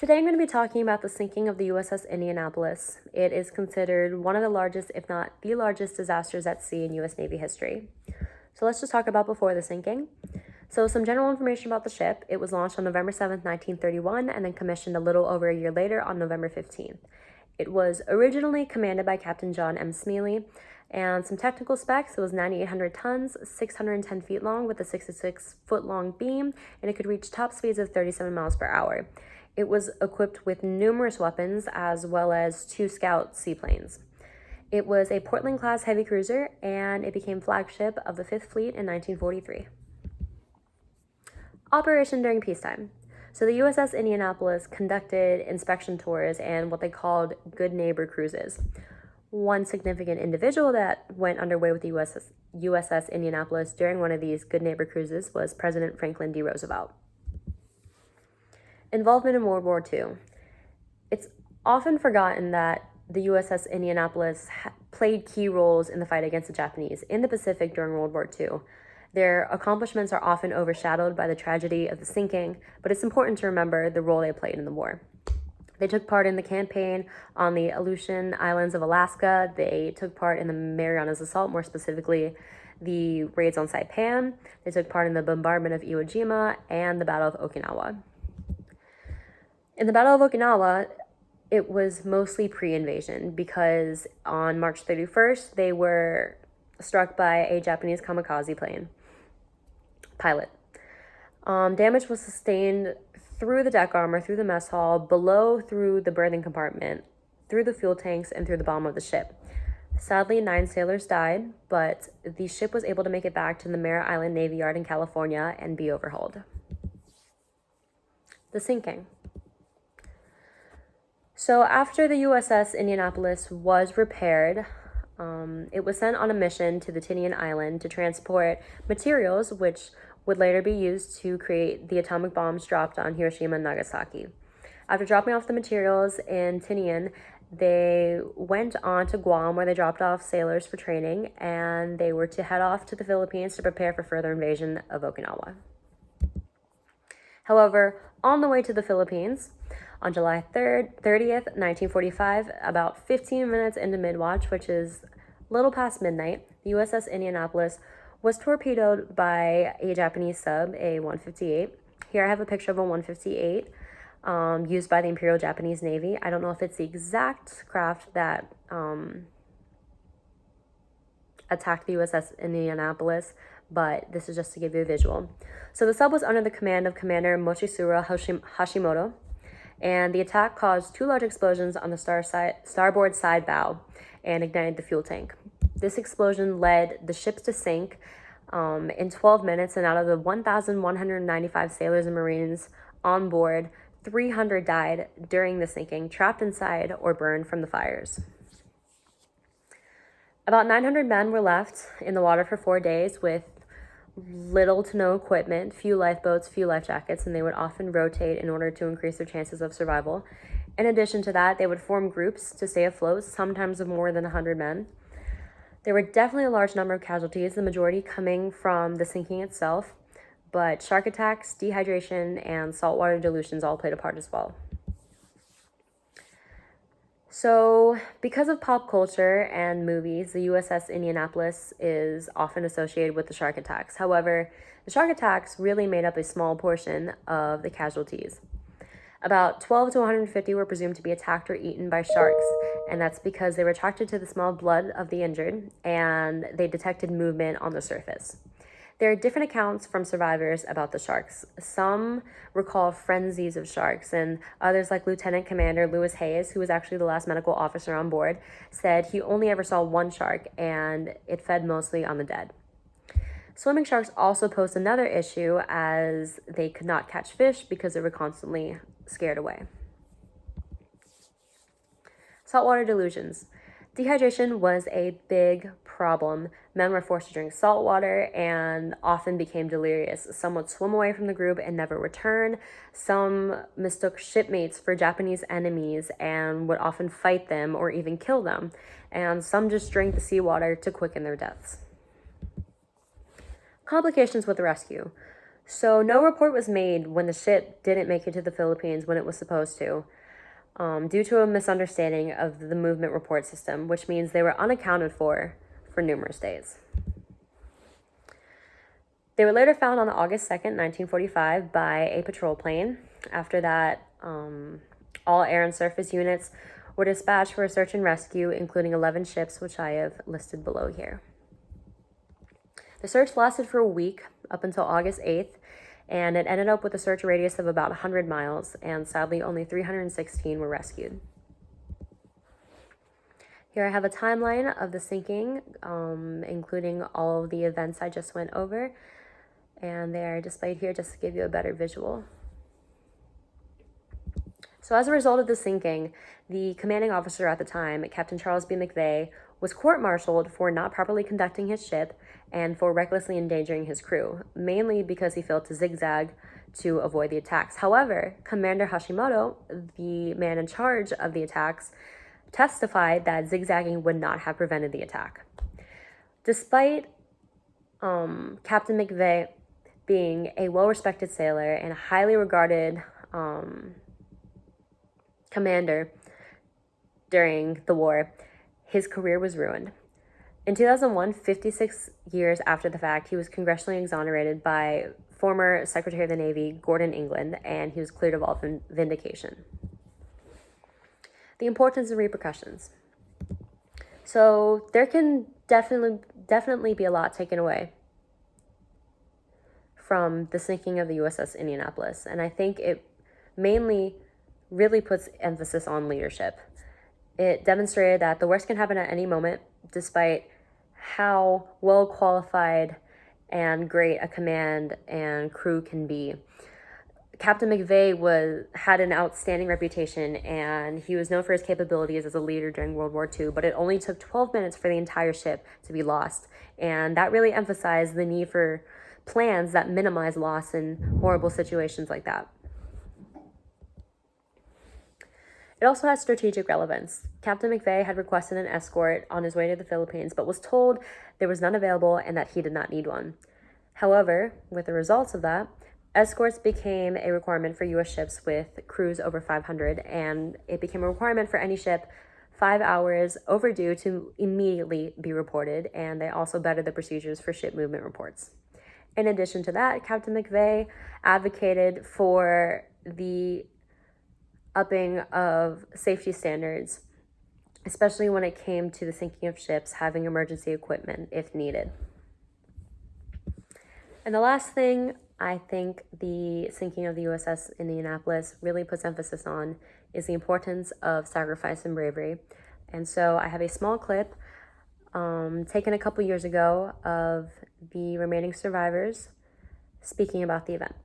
Today I'm going to be talking about the sinking of the USS Indianapolis. It is considered one of the largest, if not the largest, disasters at sea in U.S. Navy history. So let's just talk about before the sinking. So some general information about the ship. It was launched on November 7th, 1931, and then commissioned a little over a year later on November 15th. It was originally commanded by Captain John M. Smealy, and some technical specs: it was 9,800 tons, 610 feet long with a 66-foot-long beam, and it could reach top speeds of 37 miles per hour. It was equipped with numerous weapons as well as 2 scout seaplanes. It was a Portland-class heavy cruiser, and it became flagship of the 5th Fleet in 1943. Operation during peacetime. So the USS Indianapolis conducted inspection tours and what they called good neighbor cruises. One significant individual that went underway with the USS Indianapolis during one of these good neighbor cruises was President Franklin D. Roosevelt. Involvement in World War II. It's often forgotten that the USS Indianapolis played key roles in the fight against the Japanese in the Pacific during World War II. Their accomplishments are often overshadowed by the tragedy of the sinking, but it's important to remember the role they played in the war. They took part in the campaign on the Aleutian Islands of Alaska. They took part in the Marianas Assault, more specifically the raids on Saipan. They took part in the bombardment of Iwo Jima and the Battle of Okinawa. In the Battle of Okinawa, it was mostly pre-invasion because on March 31st, they were struck by a Japanese kamikaze pilot. Damage was sustained through the deck armor, through the mess hall, below through the berthing compartment, through the fuel tanks, and through the bottom of the ship. Sadly, 9 sailors died, but the ship was able to make it back to the Mare Island Navy Yard in California and be overhauled. The sinking. So after the USS Indianapolis was repaired, it was sent on a mission to the Tinian Island to transport materials which would later be used to create the atomic bombs dropped on Hiroshima and Nagasaki. After dropping off the materials in Tinian, they went on to Guam, where they dropped off sailors for training, and they were to head off to the Philippines to prepare for further invasion of Okinawa. However, on the way to the Philippines, on July 30th, 1945, about 15 minutes into midwatch, which is a little past midnight, the USS Indianapolis was torpedoed by a Japanese sub, a 158. Here I have a picture of a 158 used by the Imperial Japanese Navy. I don't know if it's the exact craft that attacked the USS Indianapolis, but this is just to give you a visual. So the sub was under the command of Commander Mochitsuru Hashimoto, and the attack caused 2 large explosions on the starboard side bow and ignited the fuel tank. This explosion led the ships to sink in 12 minutes, and out of the 1,195 sailors and Marines on board, 300 died during the sinking, trapped inside or burned from the fires. About 900 men were left in the water for 4 days with little to no equipment, few lifeboats, few life jackets, and they would often rotate in order to increase their chances of survival. In addition to that, they would form groups to stay afloat, sometimes of more than 100 men. There were definitely a large number of casualties, the majority coming from the sinking itself, but shark attacks, dehydration, and saltwater dilutions all played a part as well. So, because of pop culture and movies, the USS Indianapolis is often associated with the shark attacks. However, the shark attacks really made up a small portion of the casualties. About 12 to 150 were presumed to be attacked or eaten by sharks, and that's because they were attracted to the small blood of the injured, and they detected movement on the surface. There are different accounts from survivors about the sharks. Some recall frenzies of sharks, and others, like Lieutenant Commander Lewis Hayes, who was actually the last medical officer on board, said he only ever saw 1 shark, and it fed mostly on the dead. Swimming sharks also posed another issue, as they could not catch fish because they were constantly scared away. Saltwater delusions. Dehydration was a big problem. Men were forced to drink salt water and often became delirious. Some would swim away from the group and never return. Some mistook shipmates for Japanese enemies and would often fight them or even kill them. And some just drank the seawater to quicken their deaths. Complications with the rescue. So no report was made when the ship didn't make it to the Philippines when it was supposed to, due to a misunderstanding of the movement report system, which means they were unaccounted for numerous days. They were later found on August 2nd, 1945 by a patrol plane. After that, all air and surface units were dispatched for a search and rescue, including 11 ships, which I have listed below here. The search lasted for a week, up until August 8th, and it ended up with a search radius of about 100 miles, and sadly only 316 were rescued. Here I have a timeline of the sinking, including all of the events I just went over, and they are displayed here just to give you a better visual. So as a result of the sinking, the commanding officer at the time, Captain Charles B. McVeigh, was court-martialed for not properly conducting his ship and for recklessly endangering his crew, mainly because he failed to zigzag to avoid the attacks. However, Commander Hashimoto, the man in charge of the attacks, testified that zigzagging would not have prevented the attack. Despite Captain McVeigh being a well-respected sailor and a highly regarded commander during the war, his career was ruined. In 2001, 56 years after the fact, he was congressionally exonerated by former Secretary of the Navy Gordon England, and he was cleared of all vindication. The importance and repercussions. So there can definitely be a lot taken away from the sinking of the USS Indianapolis, and I think it mainly really puts emphasis on leadership. It demonstrated that the worst can happen at any moment, despite how well qualified and great a command and crew can be. Captain McVeigh had an outstanding reputation, and he was known for his capabilities as a leader during World War II, but it only took 12 minutes for the entire ship to be lost, and that really emphasized the need for plans that minimize loss in horrible situations like that. It also has strategic relevance. Captain McVeigh had requested an escort on his way to the Philippines, but was told there was none available and that he did not need one. However, with the results of that, escorts became a requirement for U.S. ships with crews over 500, and it became a requirement for any ship 5 hours overdue to immediately be reported, and they also bettered the procedures for ship movement reports. In addition to that, Captain McVeigh advocated for the upping of safety standards, especially when it came to the sinking of ships, having emergency equipment if needed. And the last thing I think the sinking of the USS Indianapolis really puts emphasis on is the importance of sacrifice and bravery. And so I have a small clip taken a couple years ago of the remaining survivors speaking about the event.